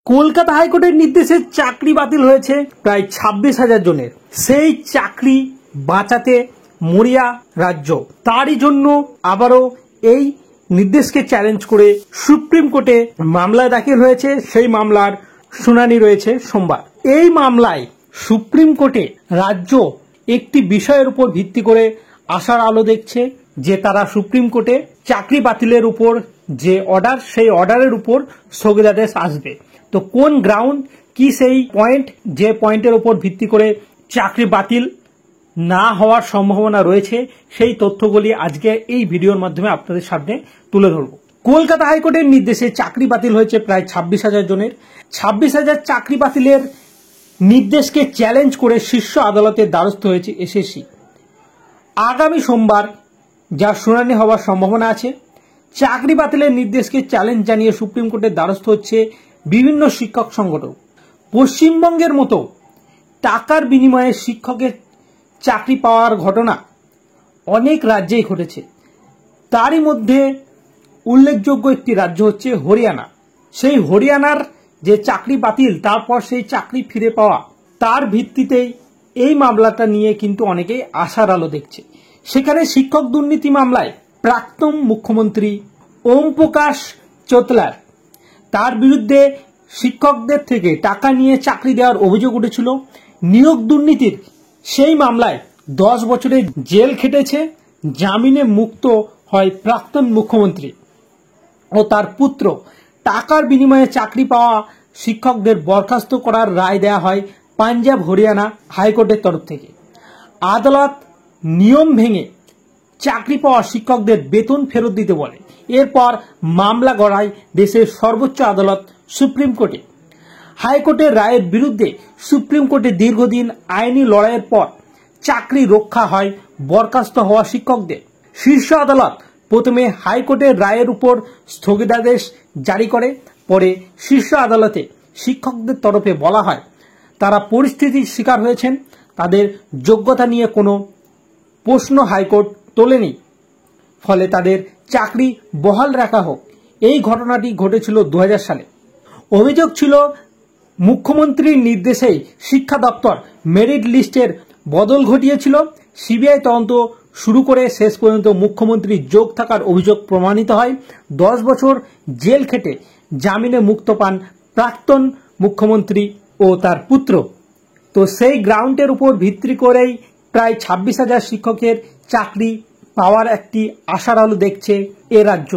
কলকাতা হাইকোর্টের নির্দেশে চাকরি বাতিল হয়েছে প্রায় 26,000 জনের। সেই চাকরি বাঁচাতে মরিয়া রাজ্য। তারই জন্য আবারও এই নির্দেশকে চ্যালেঞ্জ করে সুপ্রিম কোর্টে মামলা দাখিল হয়েছে। সেই মামলার শুনানি রয়েছে সোমবার। এই মামলায় সুপ্রিম কোর্টে রাজ্য একটি বিষয়ের উপর ভিত্তি করে আশার আলো দেখছে যে তারা সুপ্রিম কোর্টে চাকরি বাতিলের উপর যে অর্ডার, সেই অর্ডারের উপর স্থগিতাদেশ আসবে। তো কোন গ্রাউন্ড, কি সেই পয়েন্ট, যে পয়েন্টের উপর ভিত্তি করে চাকরি বাতিল না হওয়ার সম্ভাবনা রয়েছে, সেই তথ্যগুলি আজকে এই ভিডিওর মাধ্যমে আপনাদের সামনে তুলে ধরব। কলকাতা হাইকোর্টের নির্দেশে চাকরি বাতিল হয়েছে প্রায় 26,000 জনের। 26,000 চাকরি বাতিলের নির্দেশকে চ্যালেঞ্জ করে শীর্ষ আদালতের দ্বারস্থ হয়েছে এসএসসি। আগামী সোমবার যার শুনানি হওয়ার সম্ভাবনা আছে। চাকরি বাতিলের নির্দেশকে চ্যালেঞ্জ জানিয়ে সুপ্রিম কোর্টের দ্বারস্থ হচ্ছে বিভিন্ন শিক্ষক সংগঠন। পশ্চিমবঙ্গের মতো টাকার বিনিময়ে শিক্ষকের চাকরি পাওয়ার ঘটনা অনেক রাজ্যেই ঘটেছে। তারই মধ্যে উল্লেখযোগ্য একটি রাজ্য হচ্ছে হরিয়ানা। সেই হরিয়ানার যে চাকরি বাতিল, তারপর সেই চাকরি ফিরে পাওয়া, তার ভিত্তিতেই এই মামলাটা নিয়ে কিন্তু অনেকেই আশার আলো দেখছে। সেখানে শিক্ষক দুর্নীতি মামলায় প্রাক্তন মুখ্যমন্ত্রী ওম প্রকাশ চোতলার, তার বিরুদ্ধে শিক্ষকদের থেকে টাকা নিয়ে চাকরি দেওয়ার অভিযোগ উঠেছিল। নিয়োগ দুর্নীতির সেই মামলায় 10 বছরের জেল খেটেছে। জামিনে মুক্ত হয় প্রাক্তন মুখ্যমন্ত্রী ও তার পুত্র। টাকার বিনিময়ে চাকরি পাওয়া শিক্ষকদের বরখাস্ত করার রায় দেয়া হয় পাঞ্জাব হরিয়ানা হাইকোর্টের তরফ থেকে। আদালত নিয়ম ভেঙে চাকরি পাওয়া শিক্ষকদের বেতন ফেরত দিতে বলে। এরপর মামলা গড়ায় দেশের সর্বোচ্চ আদালত সুপ্রিম কোর্টে। হাইকোর্টের রায়ের বিরুদ্ধে সুপ্রিম কোর্টে দীর্ঘদিন আইনি লড়াইয়ের পর চাকরি রক্ষা হয় বরখাস্ত হওয়া শিক্ষকদের। শীর্ষ আদালত প্রথমে হাইকোর্টের রায়ের উপর স্থগিতাদেশ জারি করে। পরে শীর্ষ আদালতে শিক্ষকদের তরফে বলা হয় তারা পরিস্থিতির শিকার হয়েছেন, তাদের যোগ্যতা নিয়ে কোনো প্রশ্ন হাইকোর্ট তোলেনি, ফলে তাদের চাকরি বহাল রাখা হোক। এই ঘটনাটি ঘটেছিল 2000 সালে। অভিযোগ ছিল মুখ্যমন্ত্রীর নির্দেশেই শিক্ষা দপ্তর মেরিট লিস্টের বদল ঘটিয়েছিল। সিবিআই তদন্ত শুরু করে শেষ পর্যন্ত মুখ্যমন্ত্রীর যোগ থাকার অভিযোগ প্রমাণিত হয়। 10 বছর জেল খেটে জামিনে মুক্ত পান প্রাক্তন মুখ্যমন্ত্রী ও তার পুত্র। তো সেই গ্রাউন্ডের উপর ভিত্তি করেই প্রায় 26,000 শিক্ষকের চাকরি পাওয়ার একটি আশার আলো দেখছে এ রাজ্য।